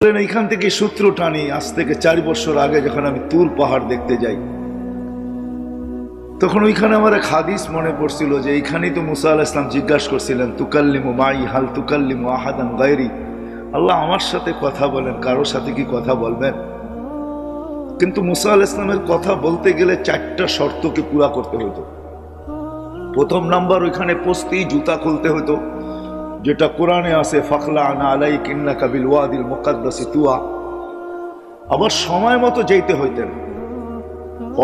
এইখান থেকে সূত্র টানি। আজ থেকে 4 বছর আগে যখন আমি তুর পাহাড় দেখতে যাই, তখন ওইখানে আমার এক হাদিস মনে পড়ছিল যে এইখানেই তো মুসা আলাইহিস সালাম জিজ্ঞাসা করছিলেন, তুকাল্লিমু মাই হাল তুকাল্লিমু আহাদান গায়রি, আল্লাহ আমার সাথে কথা বলেন, কারোর সাথে কি কথা বলবেন? কিন্তু মুসা আলাইহিস সালামের কথা বলতে গেলে 4টা শর্তকে পুরা করতে হতো। প্রথম নাম্বার, ওইখানে পৌঁছতেই জুতা খুলতে হতো, যেটা কোরআনে আছে, ফাখলা আনা আলাইক ইন্নাকা বিল ওয়াদিল মুকাদ্দাসি তুয়া। আবার সময় মতো যেতে হইতেন,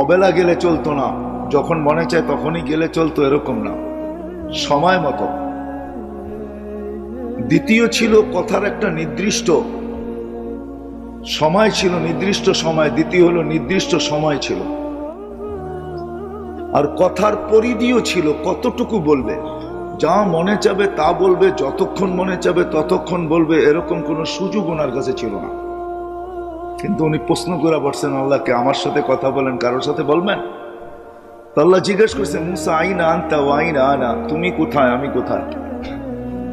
অবেলা গেলে চলতো না, যখন মনে চায় তখনই গেলে চলতো, এরকম না, সময় মতো। দ্বিতীয় ছিল কথার একটা নির্দিষ্ট সময় ছিল, নির্দিষ্ট সময়। দ্বিতীয় হলো নির্দিষ্ট সময় ছিল। আর কথার পরিধিও ছিল, কতটুকু বলবে, যা মনে চাবে তা বলবে, যতক্ষণ মনে চাবে ততক্ষণ বলবে, এরকম কোনো সুযোগ ওনার কাছে ছিল না। কিন্তু উনি প্রশ্ন করে বসছেন আল্লাহকে, আমার সাথে কথা বলেন, কারোর সাথে বলবেন? তো আল্লাহ জিজ্ঞেস করছে, মুসা আইনা আনতা ওয়া আইনা আনা, তুমি কোথায়, আমি কোথায়?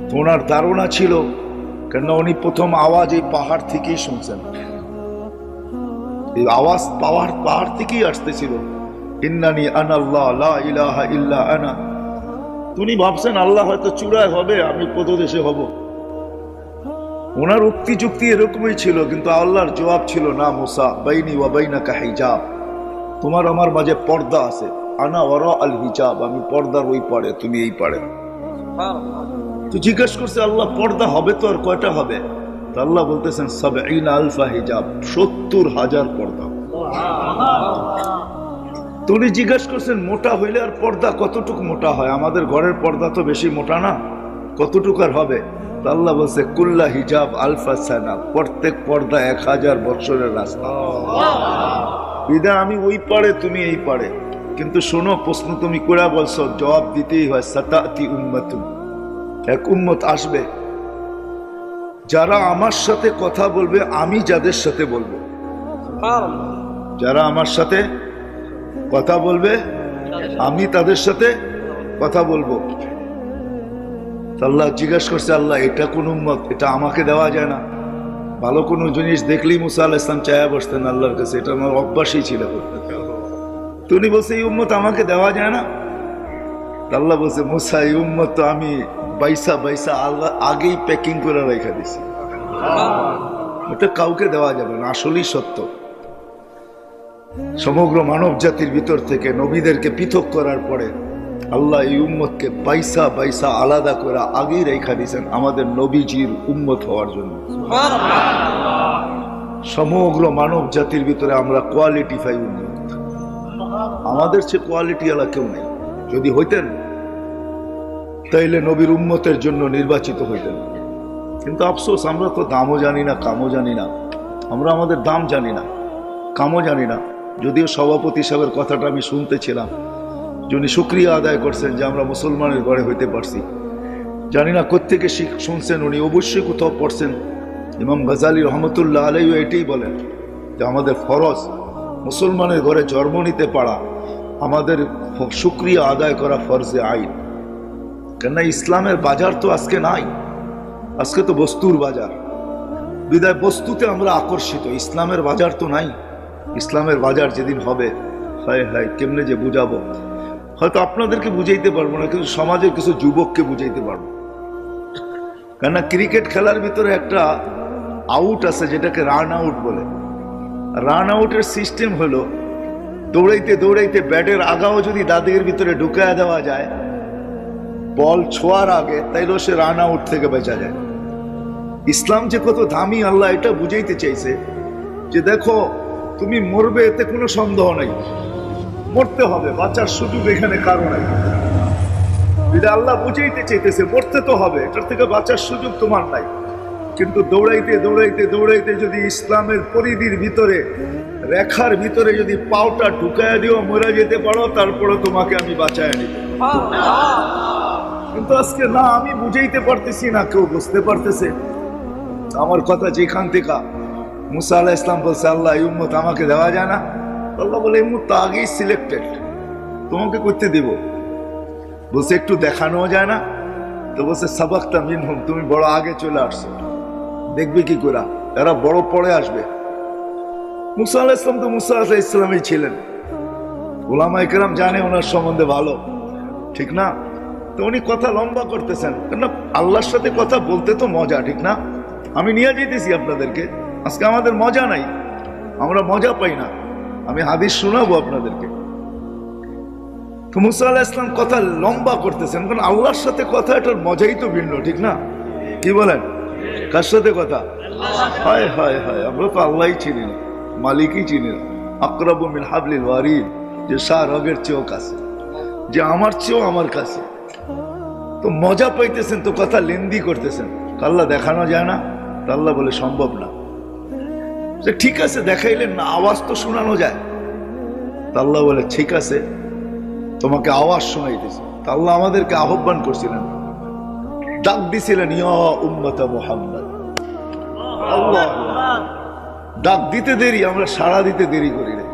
তো ওনার ধারণা ছিল, কেন উনি প্রথম আওয়াজ এই পাহাড় থেকেই শুনছেন, এই আওয়াজ পাহাড় থেকেই আসতেছিল, ইন্নানি আনাল্লাহ লা ইলাহা ইল্লা আনা। উনি ভাবছেন আল্লাহ হয়তো চূড়ায় হবে, আমি পদদেশে হব। ওনার উক্তি যুক্তি এরকমই ছিল, কিন্তু আল্লাহর জবাব ছিল, না মুসা, বাইনি ওয়া বাইনাকা হিজাব, তোমার আমার মাঝে পর্দা আছে, আনা ওয়ারা আল হিজাব, আমি পর্দার ওই পারে, তুমি এই পারে। তো জিজ্ঞেস করছে আল্লাহ, পর্দা হবে তো আর কয়টা হবে? তো আল্লাহ বলতেছেন, ৭০ আলফা হিজাব, ৭০,০০০ পর্দা। তো উনি জিজ্ঞাসা করছেন, মোটা হইলে আর পর্দা কতটুকু মোটা হয়? আমাদের ঘরের পর্দা তো বেশি মোটা না, কতটুকু আর হবে? তো আল্লাহ বলছে, কুল্লা হিজাব আলফা সানা, প্রত্যেক পর্দা ১০০০ বছরের রাস্তা। বিদা আমি ওই পারে, তুমি এই পারে। কিন্তু শোনো, প্রশ্ন তুমি করে বলছো, জবাব দিতেই হয়। সাতাতি উম্মাতুন, এক উম্মত আসবে যারা আমার সাথে কথা বলবে, আমি যাদের সাথে বলবো। যারা আমার সাথে কথা বলবে, আমি তাদের সাথে কথা বলবো। আল্লাহ জিজ্ঞাসা করছে, আল্লাহ এটা কোন উম্মত, এটা আমাকে দেওয়া যায় না? ভালো কোনো জিনিস দেখলেই মুসা আলাইহিস সালাম চায়া বসতেন আল্লাহর কাছে, এটা আমার অভ্যাসই ছিল। তো উনি বলছে, এই উম্মত আমাকে দেওয়া যায় না? আল্লাহ বলছে, মুসা, এই উম্মত তো আমি বাইসা আল্লাহ আগেই প্যাকিং করে রেখে দিছি, ওটা কাউকে দেওয়া যাবে না। আসলেই সত্য, সমগ্র মানব জাতির ভিতর থেকে নবীদেরকে পৃথক করার পরে আল্লাহ এই উম্মতকে বাইসা আলাদা করে আগেই রেখা দিয়েছেন আমাদের নবীজির উম্মত হওয়ার জন্য। সমগ্র মানব জাতির ভিতরে আমরা কোয়ালিটিফাই উম্মত, আমাদের চেয়ে কোয়ালিটি আলা কেউ নেই। যদি হইতেন তাইলে নবীর উম্মতের জন্য নির্বাচিত হইতেন। কিন্তু আফসোস, আমরা তো দামও জানি না, কামও জানি না। আমরা আমাদের দাম জানি না, কামও জানি না। যদিও সভাপতি সাহেবের কথাটা আমি শুনতেছিলাম, যিনি শুকরিয়া আদায় করছেন যে আমরা মুসলমানের ঘরে হইতে পারছি। জানি না কোত্থেকে শুনছেন, উনি অবশ্যই কোথাও পড়ছেন। ইমাম গাজালি রহমতুল্লাহ আলাইহি এটাই বলেন যে আমাদের ফরজ মুসলমানের ঘরে জন্ম নিতে পারা, আমাদের শুকরিয়া আদায় করা ফরজে আইন। কেননা ইসলামের বাজার তো আজকে নাই, আজকে তো বস্তুর বাজার। বিদায় বস্তুতে আমরা আকর্ষিত, ইসলামের বাজার তো নাই। ইসলামের বাজার যেদিন হবে, হায় হায় কেমনে যে বুঝাবো। হয়তো আপনাদেরকে বুঝাইতে পারবো না, কিন্তু সমাজের কিছু যুবককে বুঝাইতে পারবো। কেননা ক্রিকেট খেলার ভিতরে একটা আউট আছে, যেটাকে রান আউট বলে। রান আউটের সিস্টেম হলো, দৌড়াইতে দৌড়াইতে ব্যাটের আগাও যদি দাদির ভিতরে ঢুকায় দেওয়া যায় বল ছোঁয়ার আগে, তাইলেও সে রান আউট থেকে বেঁচা যায়। ইসলাম যে কত দামি, আল্লাহ এটা বুঝাইতে চাইছে যে দেখো, তুমি মরবে, এতে কোনো সন্দেহ নাই, মরতে হবে, বাঁচার সুযোগ এখানে কারো নাই। আল্লাহ বুঝাইতে চাইতেছে মরতে তো হবে, এটার থেকে বাঁচার সুযোগ তোমার নাই। কিন্তু দৌড়াইতে দৌড়াইতে দৌড়াইতে যদি ইসলামের পরিধির ভিতরে, রেখার ভিতরে যদি পাওটা ঢুকায় দিও, মরে যেতে পারো, তারপরে তোমাকে আমি বাঁচায় নিব। কিন্তু আজকে না, আমি বুঝাইতে পারতেছি না, কেউ বুঝতে পারতেছে আমার কথা। যেখান থেকে মুসা আলাইহিস সালাম বলছে, আল্লাহ এই উম্মত আমাকে দেওয়া যায় না, আল্লাহ বলে, এই উম্মত তো আগেই সিলেক্টেড, তোমাকে করতে দিব। বলছে একটু দেখানো যায় না? তো বলছে, সাবাক্তা মিনহুম, তুমি বড় আগে চলে আসছো, দেখবে কি করে। এরা বড় পরে আসবে। মুসা আলাইহিস সালাম তো মুসা আলাইহিস সালামই ছিলেন, উলামায়ে কেরাম জানে ওনার সম্বন্ধে ভালো, ঠিক না? তো উনি কথা লম্বা করতেছেন, কেন আল্লাহর সাথে কথা বলতে তো মজা, ঠিক না? আমি নিয়ে যেতেছি আপনাদেরকে, আজকে আমাদের মজা নাই, আমরা মজা পাই না, আমি হাদিস শোনাবো আপনাদেরকে। তো মুসা আলাইহিস সালাম কথা লম্বা করতেছেন, কারণ আল্লাহর সাথে কথা, এটার মজাই তো ভিন্ন, ঠিক না? কি বলেন? কার সাথে কথা? হায় হায় হায়, আমরা তো আল্লাহই চিনি না, মালিকই চিনি না। আকরাবু মিন হাবলিল ওয়ারিদ, যে শাহ রগের চেয়েও কাছে, যে আমার চেয়েও আমার কাছে। তো মজা পাইতেছেন, তো কথা লেন্দি করতেছেন, আল্লাহ দেখানো যায় না? আল্লাহ বলে সম্ভব না। ঠিক আছে দেখাইলেন না, আওয়াজ তো শোনানো যায়। আল্লাহ বলে ঠিক আছে, তোমাকে আওয়াজ শোনাইতেছে। আল্লাহ আমাদেরকে আহ্বান করছিলেন, ডাক দিছিলেন, ইয়া উম্মতা মুহাম্মদ। আল্লাহ ডাক দিতে দেরি, আমরা সাড়া দিতে দেরি করি না।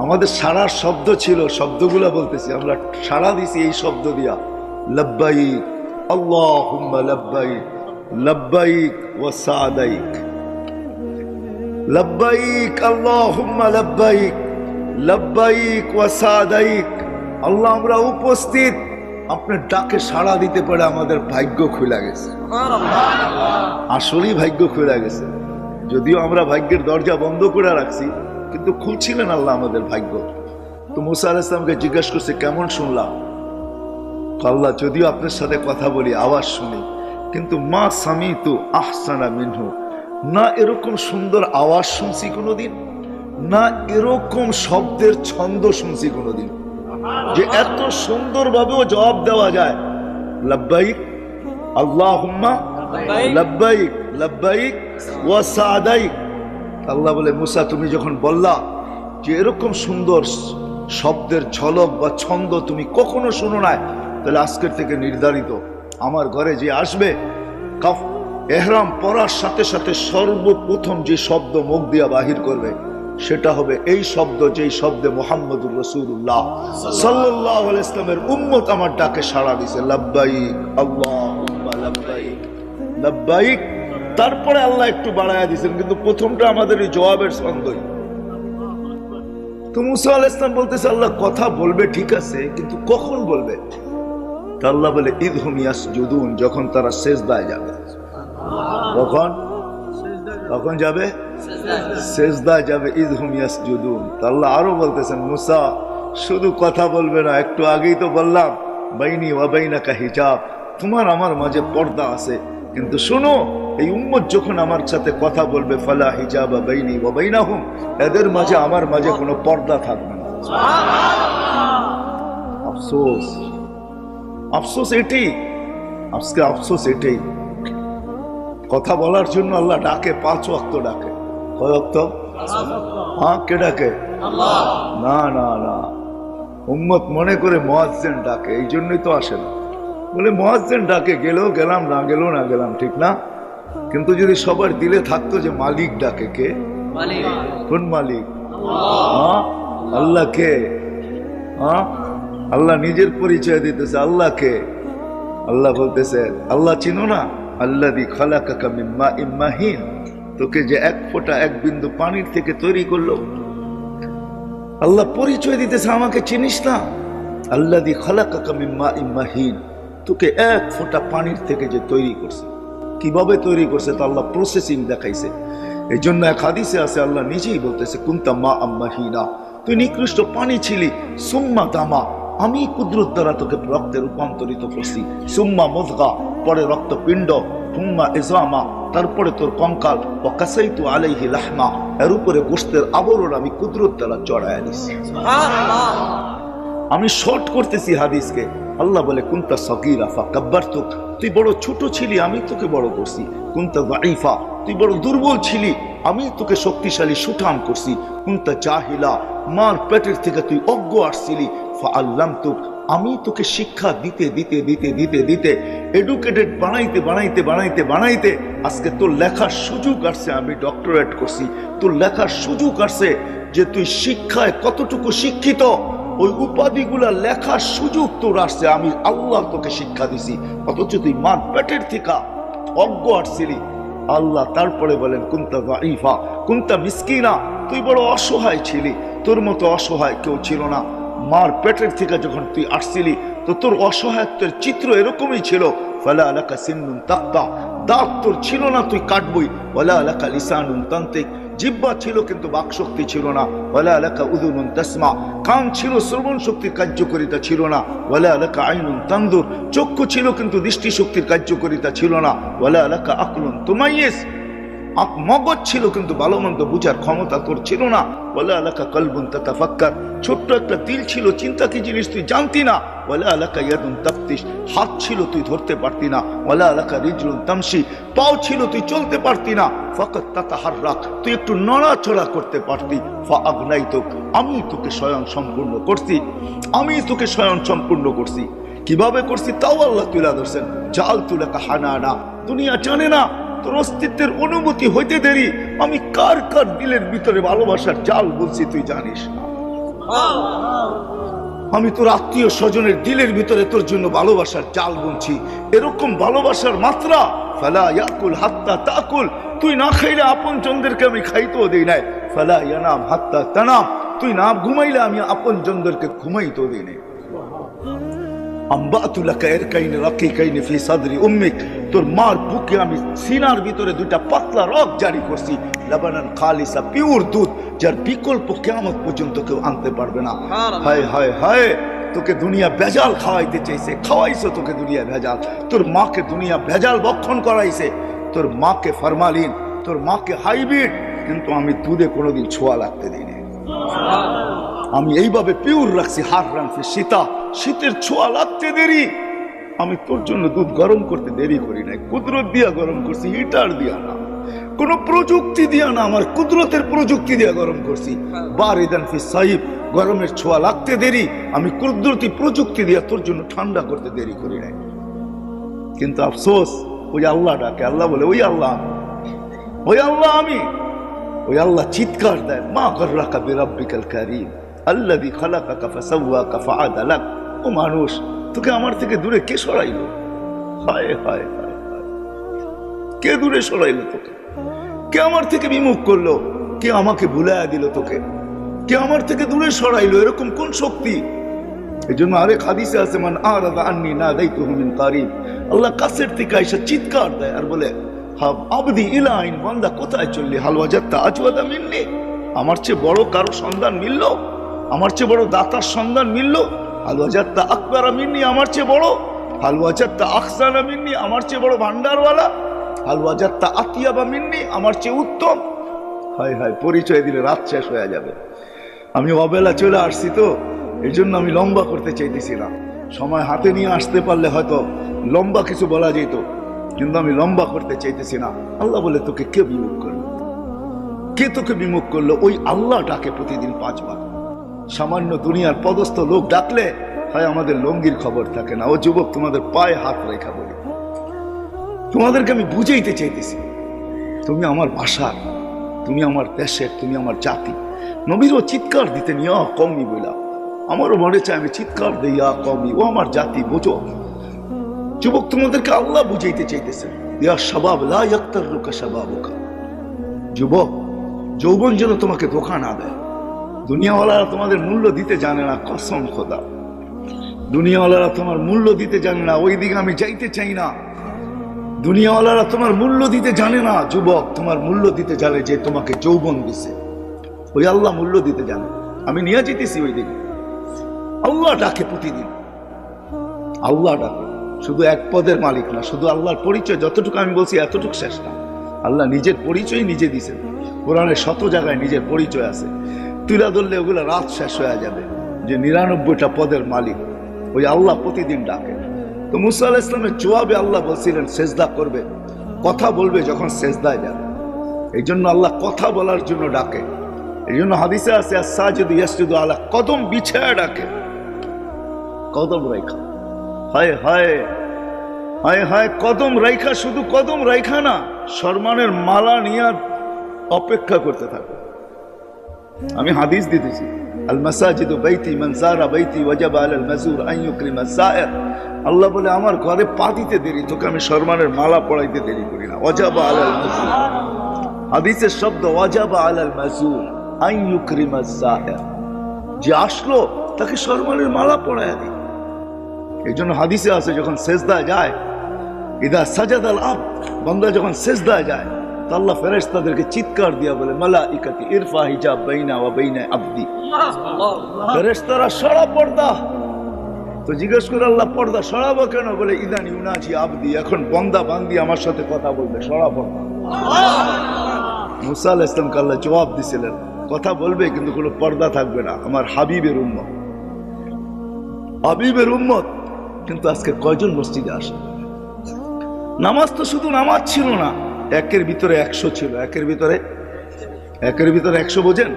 আমাদের সাড়ার শব্দ ছিল, শব্দগুলা বলতেছি, আমরা সাড়া দিছি এই শব্দ দিয়া, লব্বাইক আল্লাহুম্মা লব্বাইক, লব্বাইক ওয়া সাদাইক, লব্বাইক আল্লাহুম্মা লব্বাইক, লব্বাইক ওয়া সাদাইক। আল্লাহ আমরা উপস্থিত, আপনার ডাকে সাড়া দিতে পারে আমাদের ভাগ্য খুলে গেছে, আসলেই ভাগ্য খুলে গেছে। যদিও আমরা ভাগ্যের দরজা বন্ধ করে রাখছি, কিন্তু খুলছিলেন আল্লাহ আমাদের ভাগ্য। তো মুসা আলাইহিস সালামকে জিজ্ঞাসা করছে, কেমন শুনলাম? আল্লাহ যদিও আপনার সাথে কথা বলি, আওয়াজ শুনি, কিন্তু মা সামিতু আহসানা মিনহু, না এরকম সুন্দর আওয়াজ শুনছি কোনোদিন, না এরকম শব্দের ছন্দ শুনছি কোনোদিন, যে এত সুন্দরভাবেও জবাব দেওয়া যায়, লব্বাইক আল্লাহুম্মা লব্বাইক, লব্বাইক ওয়া সাদাইক। আল্লাহ বলে, মুসা তুমি যখন বললা যে এরকম সুন্দর শব্দের ঝলক বা ছন্দ তুমি কখনো শুনো নাই, তাহলে আজকের থেকে নির্ধারিত, আমার ঘরে যে আসবে, এহরাম পরার সাথে সাথে সর্বপ্রথম যে শব্দ মুখ দিয়া বাহির করবে, সেটা হবে এই শব্দ, যেই শব্দে মুহাম্মদুর রাসূলুল্লাহ সাল্লাল্লাহু আলাইহি ওয়াসাল্লামের উম্মত আমার ডাকে সাড়া দিছে, লব্বাইক আল্লাহুম্মা লব্বাইক, লব্বাইক। তারপরে আল্লাহ একটু বাড়ায়া দিয়েছেন, কিন্তু প্রথমটা আমাদের এই জবাবের ছন্দই। তো মুসা আলাইহিস সালাম বলতেছে, আল্লাহ কথা বলবে ঠিক আছে, কিন্তু কখন বলবে? তা আল্লাহ বলে, ইদহুম ইয়াসজুদুন, যখন তারা সিজদায় যাবে। কখন? কখন যাবে? সিজদায় যাবে, ইদহুম ইয়াসজুদুন। তা আল্লাহ আরো বলতেছেন, মুসা শুধু কথা বলবে না, একটু আগেই তো বললাম বাইনি ওয়া বাইনাকা হিজাব, তোমার আমার মাঝে পর্দা আছে, কিন্তু শোনো, এই উম্মত যখন আমার সাথে কথা বলবে, ফালা হিজাবা বাইনি ওয়া বাইনাহুম, এদের মাঝে আমার মাঝে কোনো পর্দা থাকবে না। আফসোস, আফসোস এটাই, আজকে আফসোস এটাই। কথা বলার জন্য আল্লাহ ডাকে, 5 ওয়াক্ত ডাকে। কয় ওয়াক্ত? হ্যাঁ, কে ডাকে? না না না, উম্মত মনে করে মুয়াজ্জিন ডাকে, এই জন্যই তো আসে না। বলে মুয়াজ্জিন ডাকে, গেলেও গেলাম, না গেলেও না গেলাম, ঠিক না? কিন্তু যদি সবার দিলে থাকতো যে মালিক ডাকে, কে? কোন মালিক? হ্যাঁ, আল্লাহ কে? হ্যাঁ, আল্লাহ নিজের পরিচয় দিতেছে, আল্লাহ কে? আল্লাহ বলতেছে, আল্লাহ চিনো না? আল্লাযী খালাকাকা মিন মাইন মাহিন, তোকে যে এক ফোঁটা, এক বিন্দু পানির থেকে তৈরি করলো। আল্লাহ পরিচয় দিতেছে, আমাকে চিনিস না? আল্লাযী খালাকাকা মিন মাইন মাহিন, তোকে এক ফোঁটা পানির থেকে যে তৈরি করছে। কিভাবে তৈরি করছে? তো আল্লাহ প্রসেসিং দেখাইছে। এই জন্য এক হাদিসে আছে, আল্লাহ নিজেই বলতেছে, কুনতা মা আম্মাহিনা, তুই নিকৃষ্ট পানি ছিলি, সুম্মা দামা, আমি কুদরত দ্বারা তোকে রক্তে রূপান্তরিত করছি, সুম্মা মুযগা, পরে রক্তপিণ্ড, সুম্মা ইজামা, তারপরে তোর কঙ্কাল, ওয়া কাসাইতু আলাইহি লাহমা, এর উপরে গোশতের আবরণ আমি কুদরত দ্বারা চড়াইয়া দিছি। আমি শর্ট করতেছি হাদিসকে। আল্লাহ বলে, কুনতা সগীরা ফাকাব্বারতুক, তুই বড় ছোট ছিলি, আমি তোকে বড় করছি। কুনতা যায়ীফা, তুই বড় দুর্বল ছিলি, আমি তোকে শক্তিশালী সুঠাম করছি। কুনতা জাহিলা, মার পেটের থেকে তুই অজ্ঞ আসছিলি, ফাআল্লামতুক, আমি তোকে শিক্ষা দিতে দিতে দিতে দিতে দিতে এডুকেটেড বানাইতে বানাইতে বানাইতে বানাইতে আজকে তোর লেখার সুযোগ আসছে, আমি ডক্টরেট করছি। তোর লেখার সুযোগ আসছে যে তুই শিক্ষায় কতটুকু শিক্ষিত, ওই উপাধিগুলা লেখার সুযোগ তোর আসছে, আমি আল্লাহ তোকে শিক্ষা দিছি। অথচ তুই মার পেটের থেকে অজ্ঞ আসছিলি, আল্লাহ তারপরে বলেন কুনতা যায়ীফা কুনতা মিসকিনা, তুই বড় অসহায় ছিলি, তোর মতো অসহায় কেউ ছিল না। মার পেটের থেকে যখন তুই আসছিলি তো তোর অসহায়ত্বের চিত্র এরকমই ছিল। ফালা লাকা সিন্নুন তাকতা, দাঁত তোর ছিল না, তুই কাটবই। ওয়ালা লাকা লিসানুন তানতিক, জিহ্বা ছিল কিন্তু বাকশক্তি ছিল না। ওয়ালা লাকা উযুনুন তাসমা, কান ছিল, শ্রবণ শক্তির কার্যকারিতা ছিল না। ওয়ালা লাকা আইনুন তানজুর, চক্ষু ছিল কিন্তু দৃষ্টি শক্তির কার্যকারিতা ছিল না। ওয়ালা লাকা আকলুন তুমাইয়িজ, মগজ ছিল কিন্তু ভালো মন্দ বুঝার ক্ষমতা তোর ছিল না। ওয়ালা লাকা কলবুন তাতাফাক্কার, ছোট্ট একটা দিল ছিল, চিন্তা কি জিনিস তুই জানতি না। ওয়ালা লাকা ইয়াদুন তাফতিশ, হাত ছিল তুই ধরতে পারতি না। ওয়ালা লাকা রিজলুন তামশি, পাও ছিল তুই চলতে পারতি না। ফাকাত তাতাহাররাক, তুই একটু নড়াচড়া করতে পারতি। ফাআগনাইতুক, আমি তোকে স্বয়ং সম্পূর্ণ করছি, আমি তোকে স্বয়ং সম্পূর্ণ করছি। কিভাবে করছি তাও আল্লাহ তুলে ধরছেন। জাআলতু লাকা হানানা, দুনিয়া জানে না তোর অস্তিত্বের অনুভূতি হইতে দেরি আমি কার কার দিলের ভিতরে ভালোবাসার জাল বলছি তুই জানিস না। আমি তোর আত্মীয় স্বজনের দিলের ভিতরে তোর জন্য ভালোবাসার জাল বলছি। এরকম ভালোবাসার মাত্রা, ফালা ইয়াকুল হাত্তা তাকুল, তুই না খাইলে আপন জনদেরকে আমি খাইতেও দেই নাই। ফালা ইয়ানাম হাত্তা তানাম, তুই না ঘুমাইলে আমি আপন জনদেরকে ঘুমাইতেও দেই নাই। আম্বাতু লাকা ইরকাইনি রাকিকাইনি ফি সাদরি উম্মিক, তোর মার বুকে আমি সিনার ভিতরে দুইটা পাতলা রগ জারি করছি। লাবানান খালিসা, পিওর দুধ, যার বিকল্প কিয়ামত পর্যন্ত কেউ আনতে পারবে না। হায় হায় হায়, তোকে দুনিয়া ভেজাল খাওয়াইতে চাইছে, খাওয়াইছো তোকে দুনিয়া ভেজাল। তোর মাকে দুনিয়া ভেজাল ভক্ষণ করাইছে, তোর মাকে ফরমালিন, তোর মাকে হাইব্রিড, কিন্তু আমি দুধে কোনোদিন ছোঁয়া লাগতে দিইনি। আমি এইভাবে পিওর রাখছি। হার রাখছি শীতা, শীতের ছোঁয়া লাগতে দেরি, আমি তোর জন্য দুধ গরম করতে দেরি করি নাই। কুদরত দিয়া গরম করছি, হিটার দিয়া না, কোন প্রযুক্তি দিয়া না, আমার কুদরতের প্রযুক্তি দিয়া গরম করছি। বারিদান ফি সাইব, গরমের ছোঁয়া লাগতে দেরি, আমি কুদরতি প্রযুক্তি দিয়া তোর জন্য ঠান্ডা করতে দেরি করি নাই। কিন্তু আফসোস, ওই আল্লাহ ডাকে, আল্লাহ বলে ওই আল্লাহ, ওই আল্লাহ আমি। ওই আল্লাহ চিৎকার দেয়, মা গররাকা বিরাব্বিকাল কারীম আল্লাযী খালাকাকা ফাসাওয়াকা ফাআদালাক। ও মানুষ, তোকে আমার থেকে দূরে কে সরাইলো? হায় হায় হায় হায়, কে দূরে সরাইলো তোকে? কে আমার থেকে বিমুখ করলো? কে আমাকে ভুলাইয়া দিল তোকে? কে আমার থেকে দূরে সরাইলো? এরকম কোন শক্তি? এই জন্য আরেক হাদিসে আছে, মান আরাদা আন্নী নাদাইতুহু মিন কারীব, আল্লাহ কাছের থেকে আইসা চিৎকার দেয় আর বলে, হাব আবদি ইলাইন, বান্দা কোথায় চললি? হাল ওয়াজাদতা আজওয়াদা মিন্নি, আমার চেয়ে বড় কারো সন্ধান মিলল? আমার চেয়ে বড় দাতার সন্ধান মিলল? হাল ওয়াজাদতা আকবারা মিন্নি, আমার চেয়ে বড়? হাল ওয়াজাদতা আখসানা মিন্নি, আমার চেয়ে বড় ভান্ডারওয়ালা? হাল ওয়াজাদতা আতিয়াবা মিন্নি, আমার চেয়ে উত্তম? হায় হায়, পরিচয় দিলে রাত শেষ হয়ে যাবে। আমি অবেলা চলে আসছি তো, এই জন্য আমি লম্বা করতে চাইতেছি না। সময় হাতে নিয়ে আসতে পারলে হয়তো লম্বা কিছু বলা যেত, কিন্তু আমি লম্বা করতে চাইতেছি না। আল্লাহ বলে, তোকে কে বিমুখ করলো? কে তোকে বিমুখ করলো? ওই আল্লাহ ডাকে প্রতিদিন 5 বার। সামান্য দুনিয়ার পদস্থ লোক ডাকলে হয় আমাদের লঙ্গির খবর থাকে না। ও যুবক, তোমাদের পায়ে হাত রেখা বলি, তোমাদেরকে আমি বুঝাইতে চাইতেছি, তুমি আমার ভাষার, তুমি আমার দেশের, তুমি আমার জাতি। নবীরও চিৎকার দিতে নিয়া কওমি বইলা, আমারও মনে চায় আমি চিৎকার দিই, ইয়া কওমি, ও আমার জাতি, বোঝো। যুবক, তোমাদেরকে আল্লাহ বুঝাইতে চাইতেছেন, ইয়া শাবাব লা ইয়াক্তারুকা শাবাবুকা, যুবক, যৌবন যেন তোমাকে ধোঁকা না দেয়। দুনিয়াওয়ালারা তোমাদের মূল্য দিতে জানে না, কসম খোদা, দুনিয়াওয়ালারা তোমার মূল্য দিতে জানে না। ওই দিকে আমি যাইতে চাই না। দুনিয়াওয়ালারা তোমার মূল্য দিতে জানে না। যুবক, তোমার মূল্য দিতে জানে যে তোমাকে যৌবন দিছে। ওই আল্লাহ মূল্য দিতে জানে। আমি নিয়ে যেতেছি ওই দিকে। আল্লাহ ডাকে প্রতিদিন, আল্লাহ ডাকে। শুধু এক পদের মালিক না, শুধু আল্লাহর পরিচয় যতটুকু আমি বলছি এতটুকু শেষ না। আল্লাহ নিজের পরিচয় নিজে দিয়েছেন। কোরআনের 100 জায়গায় নিজের পরিচয় আছে। তুলা ধরলে ওগুলো রাত শেষ হয়ে যাবে, যে 99টা পদের মালিক ওই আল্লাহ প্রতিদিন ডাকে। তো মুসা আলাইহিস সালামের জবাবে আল্লাহ বলছিলেন সেজদা করবে, কথা বলবে যখন সেজদায় যাবে। এই জন্য আল্লাহ কথা বলার জন্য ডাকে। এই জন্য হাদিসে আছে, আস-সাজিদু ইয়াসজুদু আলা কদম, বিছায়া ডাকে, কদম রাইখা। হায় হায় হায় হায়, কদম রাইখা, শুধু কদম রাইখা না, সম্মানের মালা নিয়ে অপেক্ষা করতে থাকে। আমি হাদিস দিতেছি, আল মাসাজিদু বাইতি মান যারা বাইতি ওয়াজাবা আলাল মাযুর আন ইউকরিমা যায়ের। আল্লাহ বলে আমার ঘরে পা দিতে দেরি, তোকে আমি সম্মানের মালা পরাইতে দেরি করি না। ওয়াজাবা আলাল মাযুর, হাদিসের শব্দ ওয়াজাবা আলাল মাযুর আন ইউকরিমা যায়ের, যে আসলো তাকে সম্মানের মালা পরাইয়া দিই। এই জন্য হাদিসে আছে যখন সেজদায় যায়, ইদা সাজাদাল আবদ, বান্দা যখন সেজদায় যায় তো আল্লাহ ফেরেশতাদেরকে চিৎকার দিয়া বলে মালাইকাতি ইরফা হিজাব বাইনা ওয়া বাইনা আবদি। ফেরেশতারা সরা পর্দা। তো জিজ্ঞেস করে আল্লাহ পর্দা সরাবো কেন? বলে ইদান ইউনাজি আবদি, এখন বান্দা বান্দি আমার সাথে কথা বলবে, সরা পর্দা। মুসা আলাইহিস সালামকে আল্লাহ জবাব দিছিলেন, কথা বলবে কিন্তু কোনো পর্দা থাকবে না, আমার হাবিবের উম্মত, হাবিবের উম্মত। কিন্তু আজকে কয়জন মসজিদে আসে? নামাজ তো শুধু নামাজ ছিল না, একের ভিতরে 100 ছিল। একের ভিতরে 100 বোঝেন?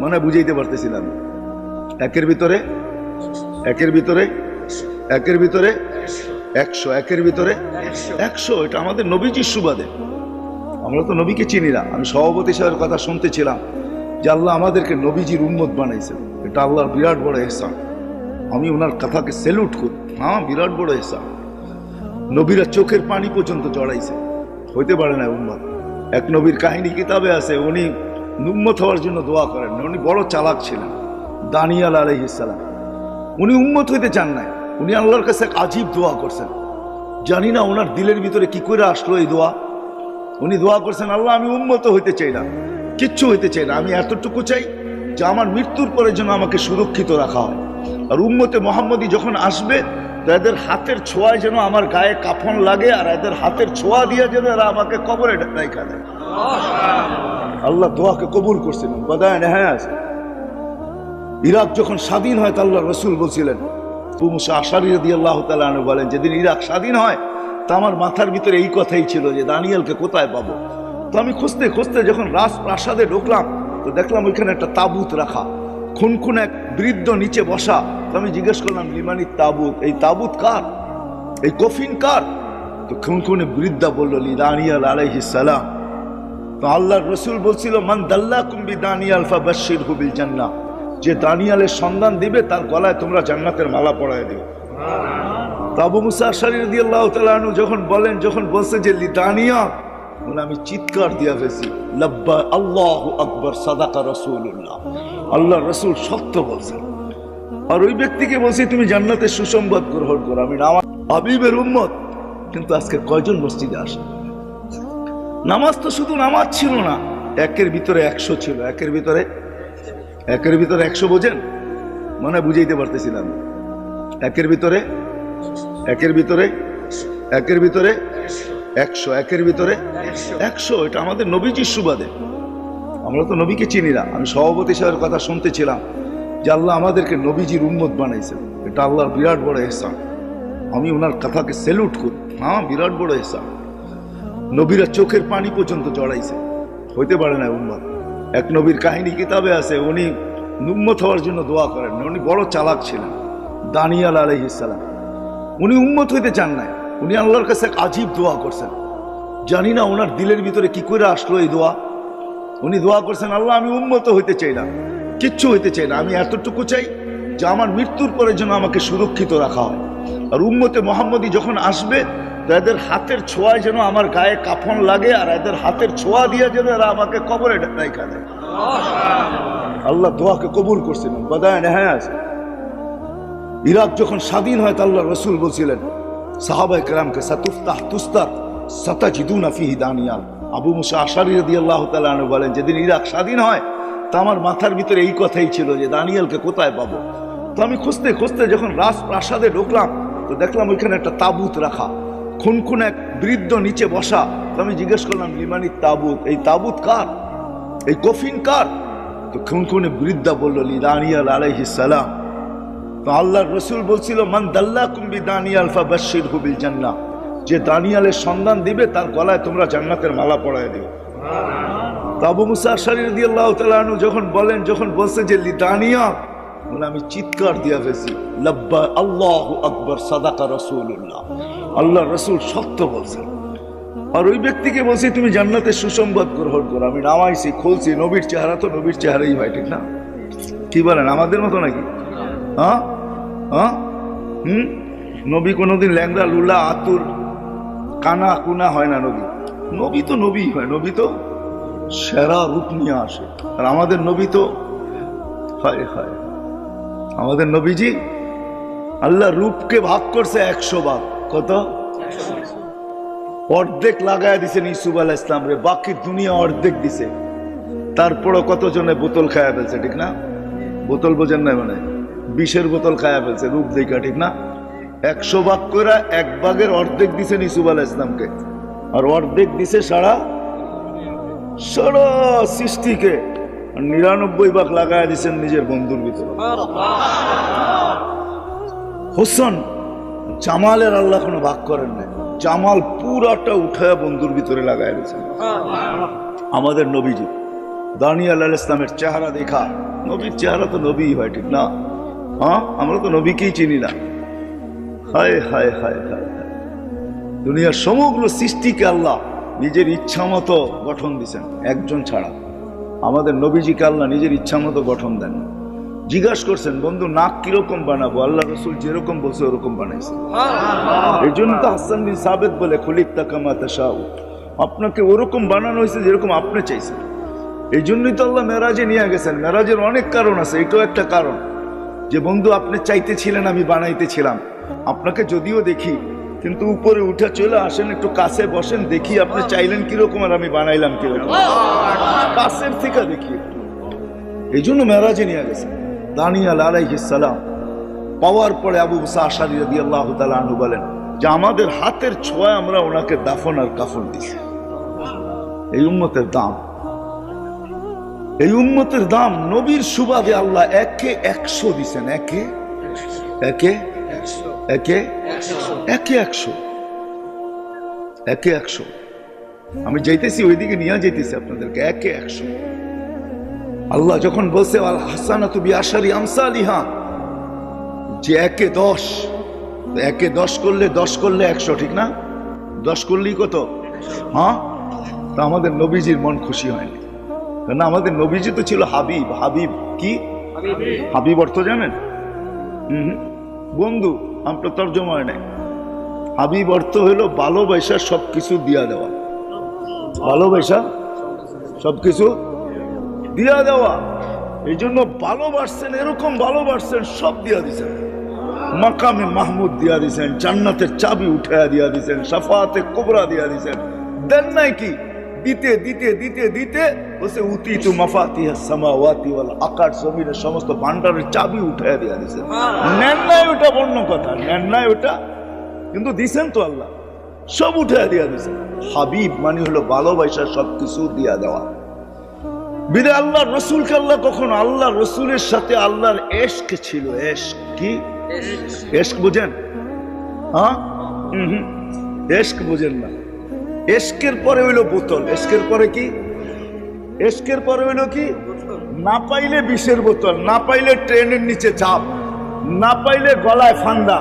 মানে বুঝাইতে পারতেছিলাম। একের ভিতরে 100, একের ভিতরে 100। এটা আমাদের নবীজির সুবাদে। আমরা তো নবীকে চিনি না। আমি সভাপতি সাহেবের কথা শুনতেছিলাম যে আল্লাহ আমাদেরকে নবীজির উম্মত বানাইছেন, এটা আল্লাহর বিরাট বড় ইহসান। আমি ওনার কথাকে স্যালুট করি। হ্যাঁ, বিরাট বড় ইহসান। নবীরা চোখের পানি পর্যন্ত জড়াইছে, হইতে পারে না উম্মত। এক নবীর কাহিনী কিতাবে আছে, উনি উম্মত হওয়ার জন্য দোয়া করেন না, উনি বড় চালাক ছিলেন। দানিয়াল আলাইহিস সালাম, উনি উম্মত হইতে চান নাই, উনি আল্লাহর কাছে এক আজীব দোয়া করছেন। জানি না ওনার দিলের ভিতরে কি করে আসলো এই দোয়া। উনি দোয়া করছেন, আল্লাহ আমি উম্মত হইতে চাই না, কিচ্ছু হইতে চাই না, আমি এতটুকু চাই যে আমার মৃত্যুর পরে যেন আমাকে সুরক্ষিত রাখা হয়। আর উম্মতে মুহাম্মদী যখন আসবে তো এদের হাতের ছোঁয়ায় যেন আমার গায়ে কাফন লাগে, আর এদের হাতের ছোঁয়া দিয়ে যেন এরা আমাকে কবরে রাইখা দেয়। আল্লাহ দোয়াকে কবুল করছিলেন। বাদায় নেহায় আছে। ইরাক যখন স্বাধীন হয় তা আল্লাহ রসুল বলছিলেন, আবু মুসা আশআরী রাদিয়াল্লাহু তাআলা আনহু বলেন, যেদিন ইরাক স্বাধীন হয় তা আমার মাথার ভিতরে এই কথাই ছিল যে দানিয়েলকে কোথায় পাবো। তো আমি খুঁজতে খুঁজতে যখন রাজপ্রাসাদে ঢুকলাম তো দেখলাম ওইখানে একটা তাবুত রাখা, খুন এক বৃদ্ধ নিচে বসা। তো আমি জিজ্ঞেস করলাম, লিমানি তাবুত, এই তাবুত কার, এই কফিন কার? তো খুনে বৃদ্ধা বলল, লি দানিয়াল আলাইহিস সালাম। তো আল্লাহর রসুল বলছিল, মান দাল্লাকুম বিদানিয়াল ফাবাশশিরহু বিল জান্নাহ, যে দানিয়ালের সন্ধান দিবে তার গলায় তোমরা জান্নাতের মালা পরায় দিও। তো আবু মুসা আশআরী রাদিয়াল্লাহু তাআলা আনহু যখন বলছে যে লি দানিয়াল, বলে আমি চিৎকার দিয়া ফেলছি, লাব্বা আল্লাহু আকবার, সাদাকা রাসূলুল্লাহ, আল্লাহর রসুল সত্য বলছেন। আর ওই ব্যক্তিকে বলছি তুমি জান্নাতের সুসংবাদ গ্রহণ করো, আমি আমার হাবিবের উম্মত। কিন্তু আজকে কয়জন মসজিদে আসে? নামাজ তো শুধু নামাজ ছিল না, একের ভিতরে 100 ছিল। একের ভিতরে 100 বোঝেন? মানে বুঝাইতে পারতেছিলাম। একের ভিতরে 100, একের ভিতরে 100। এটা আমাদের নবীজির সুবাদে। আমরা তো নবীকে চিনি না। আমি সভাপতি সাহেবের কথা শুনতেছিলাম যে আল্লাহ আমাদেরকে নবীজির উম্মত বানাইছেন, এটা আল্লাহর বিরাট বড় ইহসান। আমি ওনার কথাকে স্যালুট করি। হ্যাঁ, বিরাট বড় ইহসান। নবীরা চোখের পানি পর্যন্ত জড়াইছে, হইতে পারে না উম্মত। এক নবীর কাহিনী কিতাবে আছে, উনি উম্মত হওয়ার জন্য দোয়া করেন না, উনি বড় চালাক ছিলেন। দানিয়াল আলাইহিস সালাম, উনি উম্মত হইতে চান নাই, উনি আল্লাহর কাছে এক আজীব দোয়া করছেন। জানি না ওনার দিলের ভিতরে কি করে আসলো এই দোয়া। উনি দোয়া করছেন, আল্লাহ আমি উম্মত হইতে চাই না, কিচ্ছু হইতে চাই না, আমি এতটুকু চাই যে আমার মৃত্যুর পরে যেন আমাকে সুরক্ষিত রাখা হয়। আর উম্মতে মুহাম্মদী যখন আসবে তো এদের হাতের ছোঁয়ায় যেন আমার গায়ে কাফন লাগে, আর এদের হাতের ছোঁয়া দিয়ে যেন এরা আমাকে কবরে রাইখা দেয়। আল্লাহ দোয়াকে কবুল করছিলেন। বাদায় নেহায় আছে। ইরাক যখন স্বাধীন হয় তা আল্লাহ রসুল বলছিলেন সাহাবায়ে কেরামকে, সাতুফতাহ তুস্তার সাতাজিদুনা ফিহি দানিয়াল। আবু মুসা আশআরী রাদিয়াল্লাহু তাআলা আনহু বলেন, যেদিন ইরাক স্বাধীন হয় তা আমার মাথার ভিতরে এই কথাই ছিল যে দানিয়েলকে কোথায় পাবো। তো আমি খুঁজতে খুঁজতে যখন রাজপ্রাসাদে ঢুকলাম তো দেখলাম ওইখানে একটা তাবুত রাখা, খুন এক বৃদ্ধ নিচে বসা। তো আমি জিজ্ঞেস করলাম, লিমানি তাবুত, এই তাবুত কার, এই কফিন কার? তো খুনে বৃদ্ধা বলল, লি দানিয়াল আলাইহিস সালাম। তো আল্লাহর রসুল বলছিল, মান দাল্লাকুম বিদানিয়াল ফাবাশশিরহু বিল জান্নাহ, যে দানিয়ালের সন্ধান দিবে তার গলায় তোমরা জান্নাতের মালা পরায় দিও। তো আবু মুসা আশআরী রাদিয়াল্লাহু তাআলা আনহু যখন বলছে যে লি দানিয়াল, বলে আমি চিৎকার দিয়া ফেলছি, লাব্বা আল্লাহু আকবার, সাদাকা রাসূলুল্লাহ, আল্লাহর রসুল সত্য বলছেন। আর ওই ব্যক্তিকে বলছি তুমি জান্নাতের সুসংবাদ গ্রহণ করো, আমি নামাইছি, খুলছি, নবীর চেহারা তো নবীর চেহারাই হয়, ঠিক না? কি বলেন, আমাদের মতো নাকি? হ্যাঁ হ্যাঁ নবী কোনোদিন ল্যাংড়া লুলা আতুর কানা কুনা হয় না। নবী তো নবী হয়, নবী তো সেরা রূপ নিয়ে আসে। আর আমাদের নবী তো হায় হায়, আমাদের নবীজি আল্লাহ রূপকে ভাগ করছে 100 ভাগ। কত? অর্ধেক লাগায় দিছেন ইসুফ আলাইহিস সালাম রে, বাকি দুনিয়া অর্ধেক দিছে। তারপরও কতজনে বোতল খায়া ফেলছে, ঠিক না? বোতল বোঝেন না, মানে বিষের বোতল খায়া ফেলছে রূপ দেখা, ঠিক না? 100 ভাগ করে 1 ভাগের অর্ধেক দিছেন ইসুফ আলাইহিস সালামকে, আর অর্ধেক দিছে সারা সৃষ্টিকে। 99 ভাগ লাগায় দিছেন নিজের বন্ধুর ভিতরে। হোসেন জামালের আল্লাহ কোনো ভাগ করেন নাই, জামাল পুরাটা উঠায় বন্ধুর ভিতরে লাগায় দিয়েছেন। আমাদের নবীজি দানিয়াল আলাইহিস সালামের চেহারা দেখা, নবীর চেহারা তো নবী হয়, ঠিক না? হ্যাঁ, আমরা তো নবীকেই চিনি না। হায় হায় হায় হায়, দুনিয়ার সমগ্র সৃষ্টিকে আল্লাহ নিজের ইচ্ছা মতো গঠন দিচ্ছেন, একজন ছাড়া। আমাদের নবীজিকে আল্লাহ নিজের ইচ্ছা মতো গঠন দেন। জিজ্ঞাসা করছেন, বন্ধু নাক কিরকম বানাবো? আল্লাহ রসুল যেরকম বলছে ওরকম বানাইছে। এই জন্য তো হাসান বিন সাবিত বলে, খুলিকতা কামা তাশাউ, আপনাকে ওরকম বানানো হয়েছে যেরকম আপনি চাইছেন। এই জন্যই তো আল্লাহ মেরাজে নিয়ে গেছেন। মেরাজের অনেক কারণ আছে, এটাও একটা কারণ যে বন্ধু আপনি চাইতেছিলেন, আমি বানাইতেছিলাম। আপনাকে যদিও দেখি, কিন্তু উপরে উঠে চলে আসেন, একটু কাছে বসেন, দেখি আপনি চাইলেন কিরকম আর আমি বানাইলাম কিরকম, কাছের থেকে দেখি। এই জন্য মেরাজে নিয়ে গেছেন। দানিয়াল আলাইহিস সালাম পাওয়ার পরে আবু মুসা আশআরী রাদিয়াল্লাহু তাআলা আনহু বলেন যে আমাদের হাতের ছোঁয়ায় আমরা ওনাকে দাফন আর কাফন দিছি। এই উম্মতের দাম, এই উম্মতের দাম নবীর সুবাদে আল্লাহ একে 100 দিছেন। একে একে একে একে 100, একে 100। আমি যাইতেছি ওইদিকে নিয়ে যাইতেছি আপনাদেরকে। একে 100 আল্লাহ যখন বলছে আল হাসানাতু বিআশারি আমসালিহা, যে একে 10, একে 10 করলে 10 করলে 100, ঠিক না? 10 করলেই কত? হ্যাঁ, তা আমাদের নবীজির মন খুশি হয়নি। কেন? আমাদের নবীজি তো ছিল হাবিব। হাবিব কি? হাবিব অর্থ জানেন? বন্ধু, আমরা তর্জমা হয় নাই। হাবিব অর্থ হইল ভালোবাসা সবকিছু দিয়া দেওয়া। ভালোবাসা সবকিছু দিয়া দেওয়া। এই জন্য ভালোবাসছেন, এরকম ভালোবাসছেন সব দিয়া দিছেন। মাকামে মাহমুদ দিয়া দিছেন, জান্নাতের চাবি উঠাইয়া দিয়া দিছেন, শাফাআতে কুবরা দিয়া দিছেন। দেন নাই কি? দিতে দিতে দিতে দিতে বসে উতিতু মাফাতিহাস সামাওয়াতি ওয়াল আকাশ, জমিনের সমস্ত ভান্ডারের চাবি উঠাইয়া দিয়া দিছেন। নেন নাই ওটা অন্য কথা, নেন নাই ওটা, কিন্তু দিছেন তো আল্লাহ, সব উঠাইয়া দিয়া দিছেন। হাবিব মানে হলো ভালোবাসা সবকিছু দিয়া দেওয়া। বিদে আল্লাহ রসুলকে আল্লাহ কখনো, আল্লাহ রসুলের সাথে আল্লাহর এশক ছিল। এশক কি? এশক বুঝেন? হ্যাঁ, এশক বুঝেন না। এশকের পরে হইলো বোতল। এশকের পরে কি? এশকের পরে হইলো কি? না পাইলে বিষের বোতল, না পাইলে ট্রেনের নিচে চাপ, না পাইলে গলায় ফান্দা,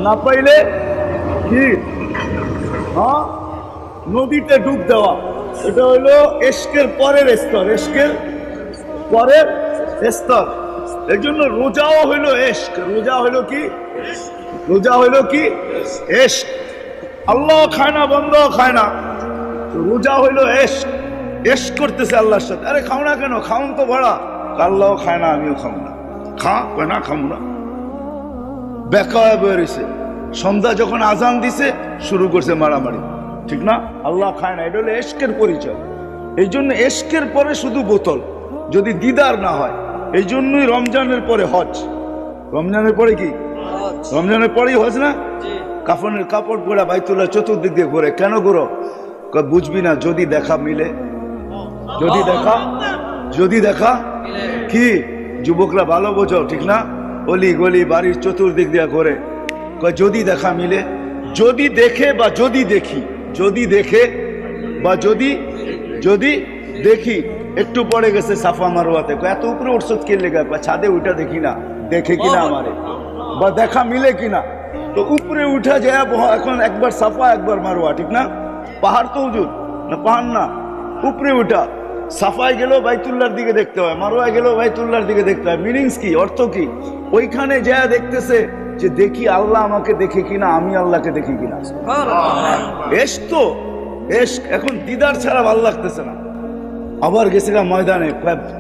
না পাইলে কি? হ্যাঁ, নদীতে ডুব দেওয়া। এটা হইলো এশকের পরের স্তর, এশকের পরের স্তর। এর জন্য রোজাও হইলো এশক। রোজা হইলো কি? রোজা হইলো কি? এশক। আল্লাহ খায় না, বন্ধ খায় না, রোজা হইলো এশক। এশক করতেছে আল্লাহর সাথে। আরে খাও না কেন? খাউন তো ভরা। আল্লাহ খায় না, আমিও খাবো না। খা কয় না, খাবো না। বেকায় বেরিয়েছে। সন্ধ্যা যখন আজান দিছে শুরু করছে মারামারি, ঠিক না? আল্লাহ খায় না। এটা হলো এশকের পরিচয়। এই জন্য এশকের পরে শুধু বোতল, যদি দিদার না হয়। এই জন্যই রমজানের পরে হজ। রমজানের পরে কি? রমজানের পরেই হজ না? কাফনের কাপড় পরে বাইতুল্লাহ চতুর্দিক দিয়ে ঘোরে। কেন ঘোরো? বুঝবি না, যদি দেখা মিলে। যদি দেখা, যদি দেখা কি? যুবকরা ভালো বোঝো, ঠিক না? অলি গলি বাড়ির চতুর্দিক দিয়ে ঘোরে, যদি দেখা মিলে। যদি দেখে বা যদি দেখি, যদি দেখে বা যদি যদি দেখি। একটু পরে গেছে সাফা মারওয়াতে, এত উপরে উঠছত কে লেগে? ছাদে উঠা দেখি না, দেখে কিনা আমারে, বা দেখা মিলে কিনা। তো উপরে উঠা যায় এখন, একবার সাফা একবার মারওয়া, ঠিক না? পাহাড় তো হুজুর না, পাহাড় না, উপরে উঠা সাফায় গেলেও বাইতুল্লাহর দিকে দেখতে হয়, মারোয়ায় গেলেও বাইতুল্লাহর দিকে দেখতে হয়। মিনিংস কি, অর্থ কি? ওইখানে যা দেখতেছে যে দেখি আল্লাহ আমাকে দেখে কিনা, আমি আল্লাহকে দেখি কিনা। এশ তো এশ, এখন দিদার ছাড়া ভালো লাগতেছে না। আবার গেছিলাম ময়দানে,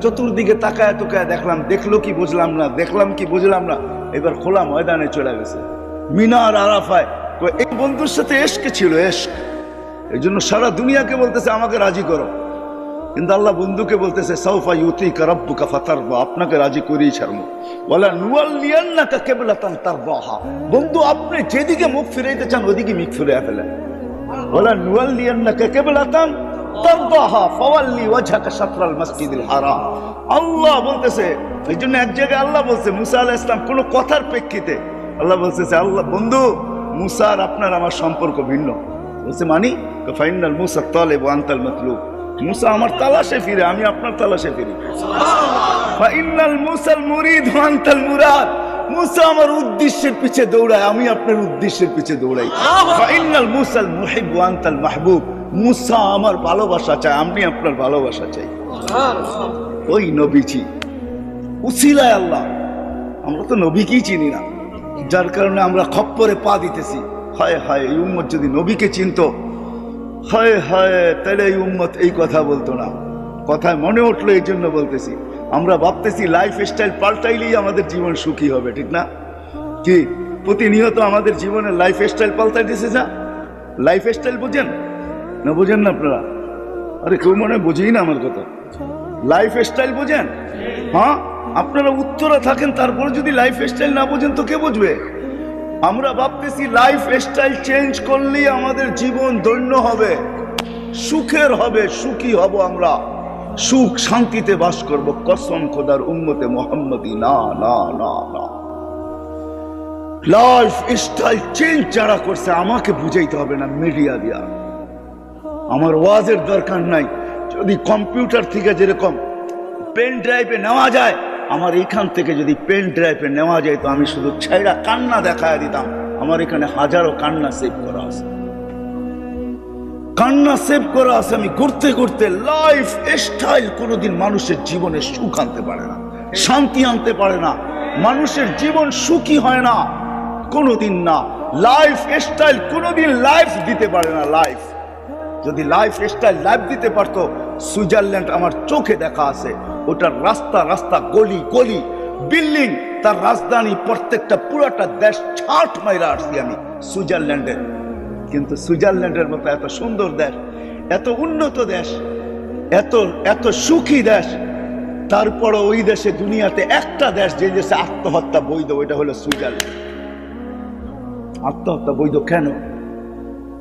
চতুর্দিকে তাকায় তোকায় দেখলাম, দেখলো কি বুঝলাম না, দেখলাম কি বুঝলাম না। এবার খোলা ময়দানে চলে গেছে, মিনার আরাফায়। এই বন্ধুর সাথে এশকে ছিল, এশক। এই জন্য সারা দুনিয়াকে বলতেছে আমাকে রাজি করো, কিন্তু আল্লাহ বন্ধুকে বলতেছে সাউফা ইউতিকা রাব্বুকা ফাতারদা, আপনাকে রাজি করেই ছাড়বো। ওয়ালা নুওয়াল্লিয়ান্নাকা কিবলাতান তারদাহা, বন্ধু আপনি যেদিকে মুখ ফিরাইতে চান ওদিকে মুখ ফিরিয়ে ফেলেন। ওয়ালা নুওয়াল্লিয়ান্নাকা কিবলাতান তারদাহা ফাওয়াল্লি ওয়াজহাকা শাতরাল মাসজিদিল হারাম। আল্লাহ বলতেছে, এই জন্য এক জায়গায় আল্লাহ বলছে মুসা আলাইহিস সালাম কোন কথার প্রেক্ষিতে আল্লাহ বলতেছে, আল্লাহ বন্ধু মুসা আর আপনার আমার সম্পর্ক ভিন্ন। বলছে মানি, ফাইনাল মুসা তালিব ওয়া আনতাল মাতলুব, মুসা আমার তালাশে ফিরে, আমি আপনার তালাশে ফিরি। ফাইনাল মুসাল মুরিদ ওয়া আনতাল মুরাদ, মুসা আমার উদ্দেশ্যের পিছে দৌড়ায়, আমি আপনার উদ্দেশ্যের পিছে দৌড়াই। ফাইনাল মুসাল মুহিব ওয়া আনতাল মাহবুব, মুসা আমার ভালোবাসা চায়, আমি আপনার ভালোবাসা চাই। ওই নবীজি উসিলায় আল্লাহ, আমরা তো নবীকেই চিনি না, যার কারণে আমরা খপ্পরে পা দিতেছি। হায় হায়, এই উম্মত যদি নবীকে চিনতো, হায় হায়, তাহলে এই উম্মত এই কথা বলতো না। কথায় মনে উঠলো এই জন্য বলতেছি। আমরা ভাবতেছি লাইফ স্টাইল পাল্টাইলেই আমাদের জীবন সুখী হবে, ঠিক না? কি প্রতিনিয়ত আমাদের জীবনের লাইফ স্টাইল পাল্টাই দিছে। যা লাইফ স্টাইল বুঝেন না, বুঝেন না আপনারা? আরে কেউ মনে বুঝেই না আমার কথা। লাইফ স্টাইল বুঝেন? হ্যাঁ, আপনারা উত্তরে থাকেন, তারপরে যদি লাইফ স্টাইল না বুঝেন তো কে বুঝবে? আমরা ভাবতেছি লাইফ স্টাইল চেঞ্জ করলেই আমাদের জীবন ধন্য হবে, সুখের হবে, সুখী হব, আমরা সুখ শান্তিতে বাস করব। কসম খোদার উম্মতে মুহাম্মদী, না না না না। লাইফ স্টাইল চেঞ্জ যারা করছে আমাকে বুঝাইতে হবে না মিডিয়া দিয়া, আমার ওয়াজের দরকার নাই। যদি কম্পিউটার থেকে যেরকম পেন ড্রাইভে নেওয়া যায়, আমার এখান থেকে যদি পেন ড্রাইভে নেওয়া যায় তো আমি শুধু ছাইড়া কান্না দেখায় দিতাম। আমার এখানে হাজারো কান্না সেভ করা আছে, কান্না সেভ করা আছে। আমি করতে করতে লাইফ স্টাইল কোনোদিন মানুষের জীবনে সুখ আনতে পারে না, শান্তি আনতে পারে না, মানুষের জীবন সুখী হয় না কোনোদিন না। লাইফ স্টাইল কোনোদিন লাইফ দিতে পারে না। লাইফ যদি লাইফ স্টাইল লাইফ দিতে পারতো, সুইজারল্যান্ড আমার চোখে দেখা আছে, ওটার রাস্তা রাস্তা গলি গলি বিল্ডিং, তার রাজধানী, প্রত্যেকটা পুরাটা দেশ ছাট মাইরা আসছি আমি সুইজারল্যান্ডে। কিন্তু সুইজারল্যান্ডের মতো এত সুন্দর দেশ, এত উন্নত দেশ, এত এত সুখী দেশ, তারপরও ওই দেশে দুনিয়াতে একটা দেশ যে দেশে আত্মহত্যা বৈধ, ওইটা হলো সুইজারল্যান্ড। আত্মহত্যা বৈধ কেন?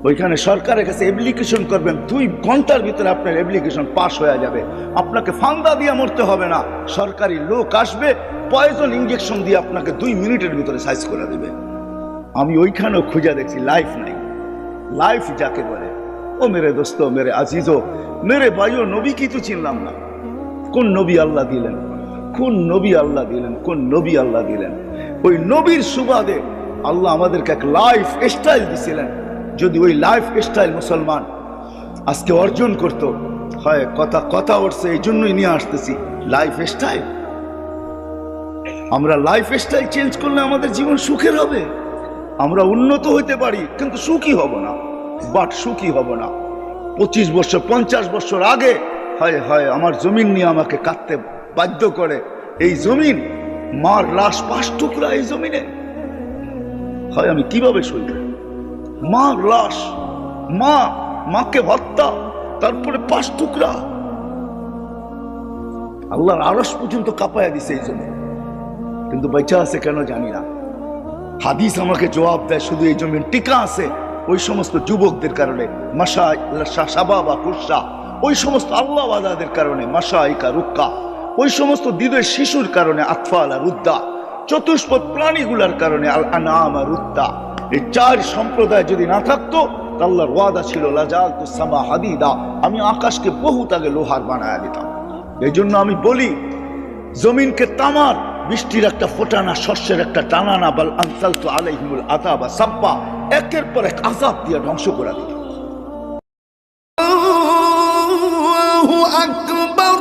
ওইখানে সরকারের কাছে অ্যাপ্লিকেশন করবেন, 2 ঘন্টার ভিতরে আপনার অ্যাপ্লিকেশন পাস হয়ে যাবে। আপনাকে ফান্দা দিয়ে মরতে হবে না, সরকারি লোক আসবে, পয়জন ইঞ্জেকশন দিয়ে আপনাকে 2 মিনিটের ভিতরে সাইজ করে দেবে। আমি ওইখানেও খুঁজে দেখছি লাইফ নাই। লাইফ যাকে বলে, ও মেরে দোস্ত, মেরে আজিজো, মেরে ভাইও, নবী কি তো চিনলাম না। কোন নবী আল্লাহ দিলেন, কোন নবী আল্লাহ দিলেন, কোন নবী আল্লাহ দিলেন? ওই নবীর সুবাদে আল্লাহ আমাদেরকে এক লাইফ স্টাইল দিছিলেন। যদি ওই লাইফ স্টাইল মুসলমান আজকে অর্জন করতো, হয় কথা কথা উঠছে, এই জন্যই নিয়ে আসতেছি লাইফ স্টাইল। আমরা লাইফ স্টাইল চেঞ্জ করলে আমাদের জীবন সুখের হবে, আমরা উন্নত হইতে পারি, কিন্তু সুখী হব না। বাট সুখী হব না। 25 বছর 50 বছর আগে হয় হয় আমার জমিন নিয়ে আমাকে কাটতে বাধ্য করে। এই জমিন, মার লাশ 5 টুকরা এই জমিনে, হয় আমি কিভাবে সইব? মার লাশ, মাকে হত্যা, তারপরে 5 টুকরা। আল্লাহর আরশ পর্যন্ত কাঁপায়া দিছে এই জন্য, কিন্তু বেঁচে আছে কেন জানি না। হাদিস আমাকে জবাব দেয়, শুধু এই জমিন টিকা আছে ওই সমস্ত যুবকদের কারণে, ওই সমস্ত আল্লাহওয়ালাদের কারণে, মাশাইকা রুক্কা, ওই সমস্ত দিদের শিশুর কারণে, আতফালা রুদ্দা, চতুষ্পদ প্রাণীগুলার কারণে, আল আনামা রুদ্দা। এই 4 সম্প্রদায় যদি না থাকতো, আল্লাহর ওয়াদা ছিল লাজালতু সামা হাদিদা, আমি আকাশকে বহুত আগে লোহার বানায়া দিতাম। এই জন্য আমি বলি, জমিনকে তামার, বৃষ্টির একটা ফোটানা, শস্যের একটা টানানা, বাল আনসালতু আলাইহিমুল আযাবা সাব্বা, একের পর এক আযাব দিয়ে ধ্বংস করে দিতাম। আল্লাহু আকবার।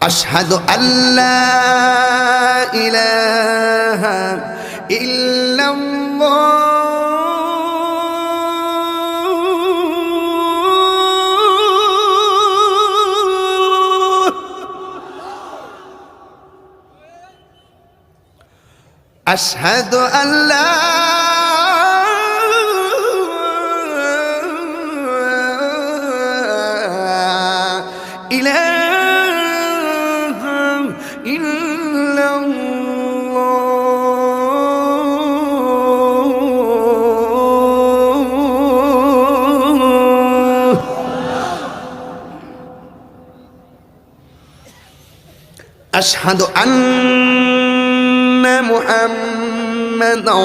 আশহাদু আল্লা ইলাহা ইল্লাল্লাহ আশহাদু আল্লা أشهد أن محمدا